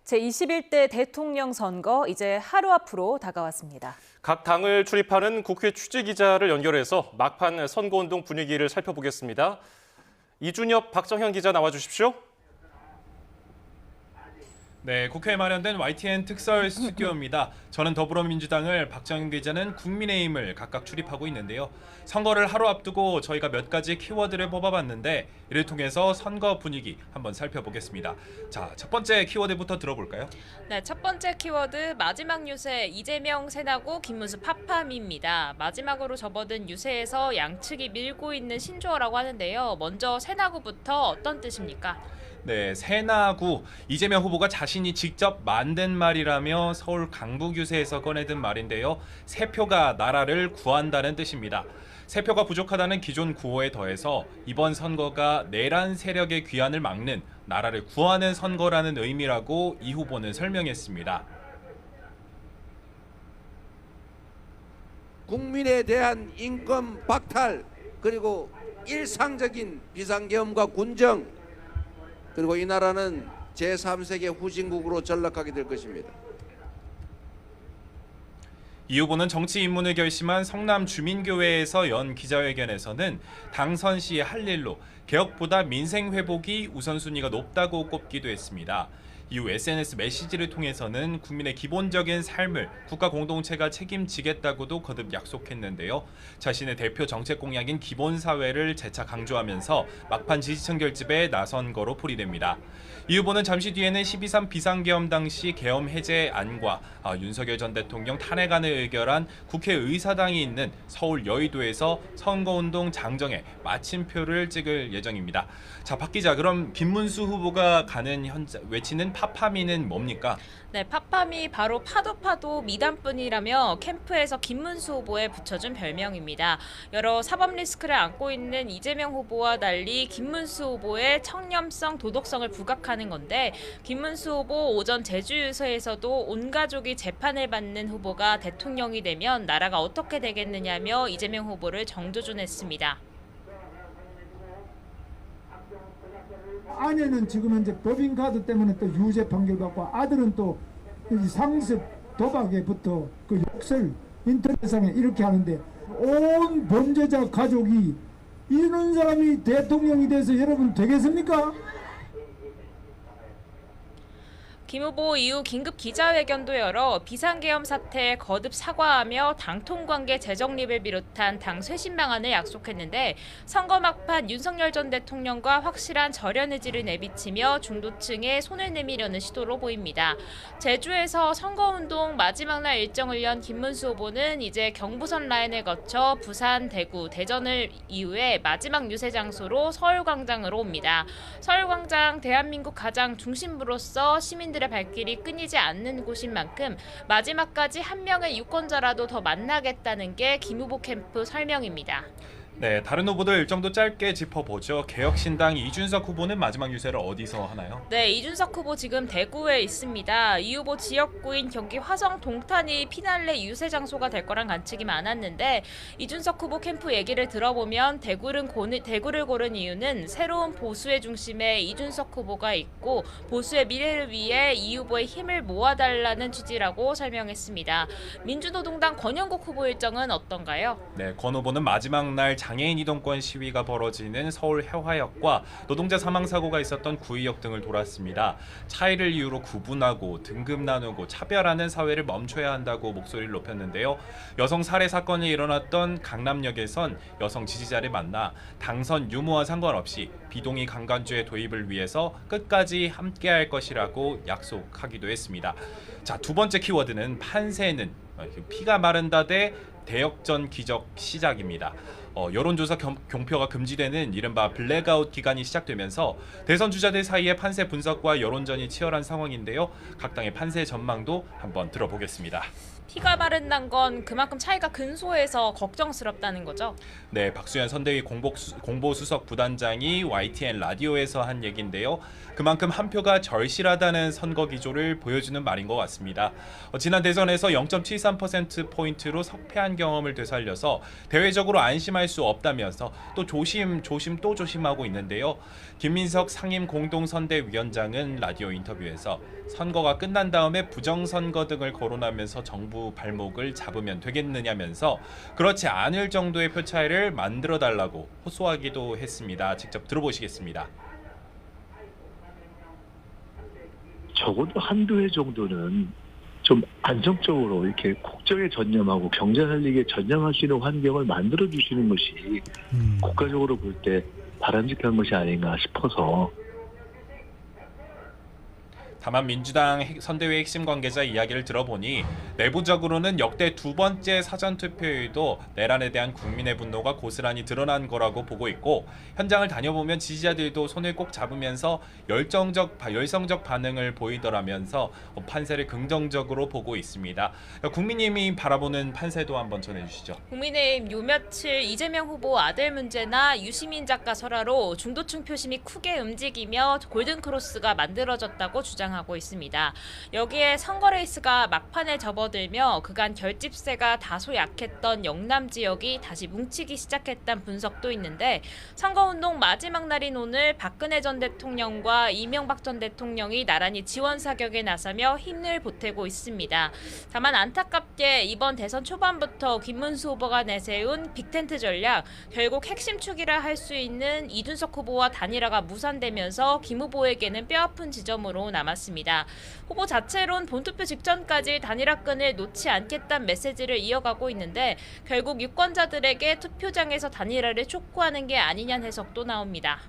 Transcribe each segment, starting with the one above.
제21대 대통령 선거 이제 하루 앞으로 다가왔습니다. 각 당을 출입하는 국회 취재기자를 연결해서 막판 선거운동 분위기를 살펴보겠습니다. 이준엽, 박정현 기자 나와주십시오. 네, 국회에 마련된 YTN 특설 스튜디오입니다. 저는 더불어민주당을, 박정현 기자는 국민의힘을 각각 출입하고 있는데요. 선거를 하루 앞두고 저희가 몇 가지 키워드를 뽑아봤는데 이를 통해서 선거 분위기 한번 살펴보겠습니다. 자, 첫 번째 키워드부터 들어볼까요? 네, 첫 번째 키워드 마지막 유세 이재명 새나고 김문수 팝팜입니다. 마지막으로 접어든 유세에서 양측이 밀고 있는 신조어라고 하는데요. 먼저 새나고부터 어떤 뜻입니까? 네, 새나구. 이재명 후보가 자신이 직접 만든 말이라며 서울 강북 유세에서 꺼내든 말인데요. 새 표가 나라를 구한다는 뜻입니다. 새 표가 부족하다는 기존 구호에 더해서 이번 선거가 내란 세력의 귀환을 막는 나라를 구하는 선거라는 의미라고 이 후보는 설명했습니다. 국민에 대한 인권 박탈, 그리고 일상적인 비상계엄과 군정, 그리고 이 나라는 제3세계 후진국으로 전락하게 될 것입니다. 이 후보는 정치 입문을 결심한 성남 주민교회에서 연 기자회견에서는 당선 시에 할 일로 개혁보다 민생 회복이 우선순위가 높다고 꼽기도 했습니다. 이후 SNS 메시지를 통해서는 국민의 기본적인 삶을 국가 공동체가 책임지겠다고도 거듭 약속했는데요. 자신의 대표 정책 공약인 기본사회를 재차 강조하면서 막판 지지층 결집에 나선 거로 풀이됩니다. 이 후보는 잠시 뒤에는 12.3 비상계엄 당시 계엄 해제 안과 윤석열 전 대통령 탄핵안을 의결한 국회의사당이 있는 서울 여의도에서 선거운동 장정에 마침표를 찍을 예정입니다. 자, 박 기자, 그럼 김문수 후보가 가는 외치는 팝파미는 뭡니까? 네, 팝팜이 바로 파도 미담뿐이라며 캠프에서 김문수 후보에 붙여준 별명입니다. 여러 사법 리스크를 안고 있는 이재명 후보와 달리 김문수 후보의 청렴성, 도덕성을 부각하는 건데, 김문수 후보 오전 제주 유세에서도 온 가족이 재판을 받는 후보가 대통령이 되면 나라가 어떻게 되겠느냐며 이재명 후보를 정조준했습니다. 아내는 지금 현재 법인카드 때문에 또 유죄 판결받고, 아들은 또 상습 도박에부터 그 욕설 인터넷상에 이렇게 하는데, 온 범죄자 가족이 이런 사람이 대통령이 돼서 여러분 되겠습니까? 김 후보 이후 긴급 기자회견도 열어 비상계엄 사태에 거듭 사과하며 당 통관계 재정립을 비롯한 당 쇄신 방안을 약속했는데, 선거 막판 윤석열 전 대통령과 확실한 절연 의지를 내비치며 중도층에 손을 내미려는 시도로 보입니다. 제주에서 선거운동 마지막 날 일정을 연 김문수 후보는 이제 경부선 라인을 거쳐 부산, 대구, 대전을 이후에 마지막 유세 장소로 서울광장으로 옵니다. 서울광장 대한민국 가장 중심부로서 시민들의 발길이 끊이지 않는 곳인 만큼 마지막까지 한 명의 유권자라도 더 만나겠다는 게 김 후보 캠프 설명입니다. 네, 다른 후보들 일정도 짧게 짚어보죠. 개혁신당 이준석 후보는 마지막 유세를 어디서 하나요? 네, 이준석 후보 지금 대구에 있습니다. 이 후보 지역구인 경기 화성 동탄이 피날레 유세 장소가 될 거란 관측이 많았는데, 이준석 후보 캠프 얘기를 들어보면 대구를 고른 이유는 새로운 보수의 중심에 이준석 후보가 있고 보수의 미래를 위해 이 후보의 힘을 모아달라는 취지라고 설명했습니다. 민주노동당 권영국 후보 일정은 어떤가요? 네, 권 후보는 마지막 날 장애인 이동권 시위가 벌어지는 서울 해화역과 노동자 사망 사고가 있었던 구의역 등을 돌았습니다. 차이를 이유로 구분하고 등급 나누고 차별하는 사회를 멈춰야 한다고 목소리를 높였는데요. 여성 살해 사건이 일어났던 강남역에선 여성 지지자를 만나 당선 유무와 상관없이 비동의 강간주의 도입을 위해서 끝까지 함께할 것이라고 약속하기도 했습니다. 자, 두 번째 키워드는 판세는 피가 마른다 대 대역전 기적 시작입니다. 여론조사 공표가 금지되는 이른바 블랙아웃 기간이 시작되면서 대선 주자들 사이의 판세 분석과 여론전이 치열한 상황인데요. 각 당의 판세 전망도 한번 들어보겠습니다. 피가 마른다는 건 그만큼 차이가 근소해서 걱정스럽다는 거죠. 네, 박수현 선대위 공보수석 부단장이 YTN 라디오에서 한 얘기인데요. 그만큼 한 표가 절실하다는 선거 기조를 보여주는 말인 것 같습니다. 지난 대선에서 0.73%포인트로 석패한 경험을 되살려서 대외적으로 안심할 수 없다면서 또 또 조심하고 있는데요. 김민석 상임공동선대위원장은 라디오 인터뷰에서 선거가 끝난 다음에 부정선거 등을 거론하면서 정부 발목을 잡으면 되겠느냐면서 그렇지 않을 정도의 표 차이를 만들어달라고 호소하기도 했습니다. 직접 들어보시겠습니다. 적어도 한두 해 정도는 좀 안정적으로 이렇게 국정에 전념하고 경제 살리기에 전념할 수 있는 환경을 만들어 주시는 것이 국가적으로 볼 때 바람직한 것이 아닌가 싶어서. 다만 민주당 선대위 핵심 관계자 이야기를 들어보니 내부적으로는 역대 두 번째 사전투표에도 내란에 대한 국민의 분노가 고스란히 드러난 거라고 보고 있고 현장을 다녀보면 지지자들도 손을 꼭 잡으면서 열성적 반응을 보이더라면서 판세를 긍정적으로 보고 있습니다. 국민님이 바라보는 판세도 한번 전해주시죠. 국민의힘 요 며칠 이재명 후보 아들 문제나 유시민 작가 설화로 중도층 표심이 크게 움직이며 골든크로스가 만들어졌다고 주장합니다. 하고 있습니다. 여기에 선거 레이스가 막판에 접어들며 그간 결집세가 다소 약했던 영남 지역이 다시 뭉치기 시작했다는 분석도 있는데 선거운동 마지막 날인 오늘 박근혜 전 대통령과 이명박 전 대통령이 나란히 지원 사격에 나서며 힘을 보태고 있습니다. 다만 안타깝게 이번 대선 초반부터 김문수 후보가 내세운 빅텐트 전략, 결국 핵심 축이라 할 수 있는 이준석 후보와 단일화가 무산되면서 김 후보에게는 뼈아픈 지점으로 남았습니다. 후보 자체론 본투표 직전까지 단일화끈을 놓지 않겠다는 메시지를 이어가고 있는데 결국 유권자들에게 투표장에서 단일화를 촉구하는 게 아니냐는 해석도 나옵니다.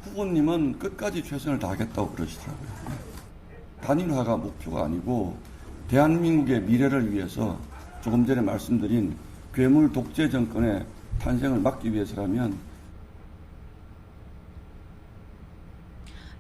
후보님은 끝까지 최선을 다하겠다고 그러시더라고요. 단일화가 목표가 아니고 대한민국의 미래를 위해서 조금 전에 말씀드린 괴물 독재 정권의 탄생을 막기 위해서라면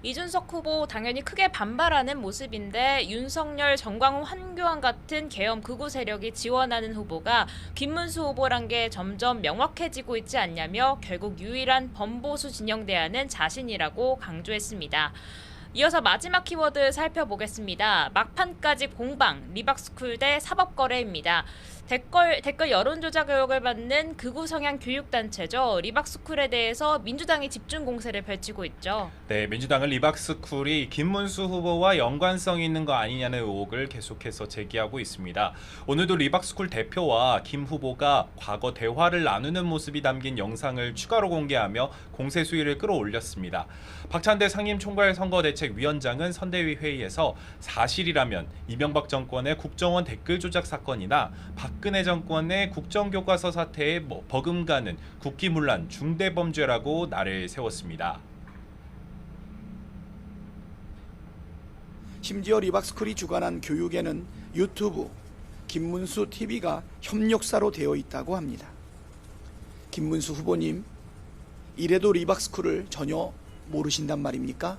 이준석 후보 당연히 크게 반발하는 모습인데 윤석열, 정광훈, 한교안 같은 계엄 극우 세력이 지원하는 후보가 김문수 후보란 게 점점 명확해지고 있지 않냐며 결국 유일한 범보수 진영 대안은 자신이라고 강조했습니다. 이어서 마지막 키워드 살펴보겠습니다. 막판까지 공방, 리박스쿨 대 사법거래입니다. 댓글 여론조작 의혹을 받는 극우 성향 교육단체죠. 리박스쿨에 대해서 민주당이 집중 공세를 펼치고 있죠. 네, 민주당은 리박스쿨이 김문수 후보와 연관성이 있는 거 아니냐는 의혹을 계속해서 제기하고 있습니다. 오늘도 리박스쿨 대표와 김 후보가 과거 대화를 나누는 모습이 담긴 영상을 추가로 공개하며 공세 수위를 끌어올렸습니다. 박찬대 상임총괄선거대책위원장은 선대위 회의에서 사실이라면 이명박 정권의 국정원 댓글 조작 사건이나 박근혜 정권의 국정교과서 사태에 버금가는 국기문란 중대범죄라고 날을 세웠습니다. 심지어 리박스쿨이 주관한 교육에는 유튜브, 김문수 TV가 협력사로 되어 있다고 합니다. 김문수 후보님, 이래도 리박스쿨을 전혀 모르신단 말입니까?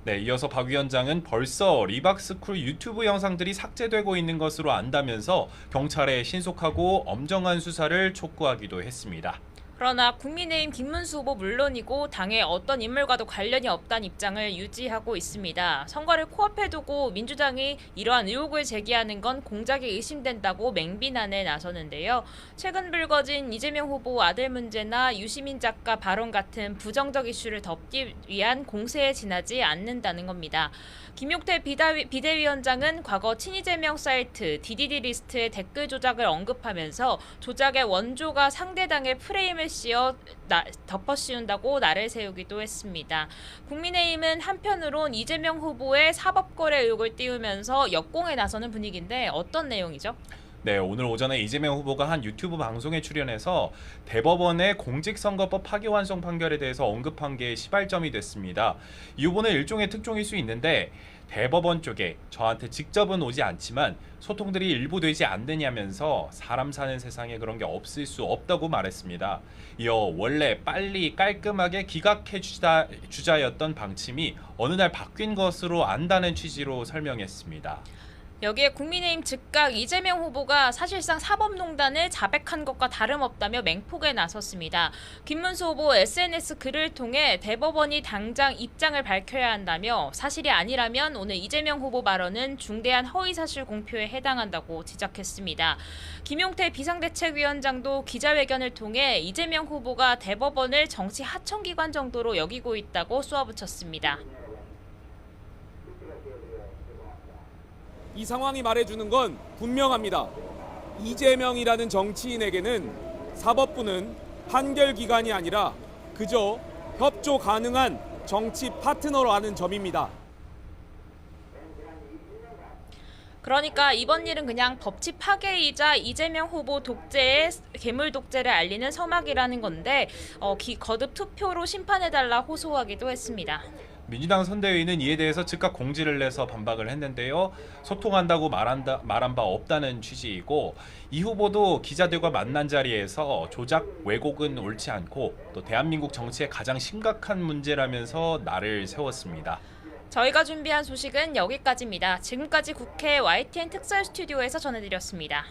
네, 이어서 박 위원장은 벌써 리박스쿨 유튜브 영상들이 삭제되고 있는 것으로 안다면서 경찰에 신속하고 엄정한 수사를 촉구하기도 했습니다. 그러나 국민의힘 김문수 후보 물론이고 당의 어떤 인물과도 관련이 없다는 입장을 유지하고 있습니다. 선거를 코앞에 두고 민주당이 이러한 의혹을 제기하는 건 공작이 의심된다고 맹비난에 나서는데요. 최근 불거진 이재명 후보 아들 문제나 유시민 작가 발언 같은 부정적 이슈를 덮기 위한 공세에 지나지 않는다는 겁니다. 김용태 비대위원장은 과거 친이재명 사이트 DDD 리스트의 댓글 조작을 언급하면서 조작의 원조가 상대당의 프레임을 덮어씌운다고 날을 세우기도 했습니다. 국민의힘은 한편으론 이재명 후보의 사법거래 의혹을 띄우면서 역공에 나서는 분위기인데 어떤 내용이죠? 네, 오늘 오전에 이재명 후보가 한 유튜브 방송에 출연해서 대법원의 공직선거법 파기환송 판결에 대해서 언급한 게 시발점이 됐습니다. 이 후보는 일종의 특종일 수 있는데 대법원 쪽에 저한테 직접은 오지 않지만 소통들이 일부 되지 않느냐면서 사람 사는 세상에 그런 게 없을 수 없다고 말했습니다. 이어 원래 빨리 깔끔하게 기각해 주자였던 방침이 어느 날 바뀐 것으로 안다는 취지로 설명했습니다. 여기에 국민의힘 즉각 이재명 후보가 사실상 사법농단을 자백한 것과 다름없다며 맹폭에 나섰습니다. 김문수 후보 SNS 글을 통해 대법원이 당장 입장을 밝혀야 한다며 사실이 아니라면 오늘 이재명 후보 발언은 중대한 허위사실 공표에 해당한다고 지적했습니다. 김용태 비상대책위원장도 기자회견을 통해 이재명 후보가 대법원을 정치 하청기관 정도로 여기고 있다고 쏘아붙였습니다. 이 상황이 말해주는 건 분명합니다. 이재명이라는 정치인에게는 사법부는 판결기관이 아니라 그저 협조 가능한 정치 파트너라는 점입니다. 그러니까 이번 일은 그냥 법치 파괴이자 이재명 후보 독재의 괴물 독재를 알리는 서막이라는 건데 거듭 투표로 심판해달라 호소하기도 했습니다. 민주당 선대위는 이에 대해서 즉각 공지를 내서 반박을 했는데요. 소통한다고 말한 바 없다는 취지이고 이 후보도 기자들과 만난 자리에서 조작, 왜곡은 옳지 않고 또 대한민국 정치의 가장 심각한 문제라면서 날을 세웠습니다. 저희가 준비한 소식은 여기까지입니다. 지금까지 국회 YTN 특설 스튜디오에서 전해드렸습니다.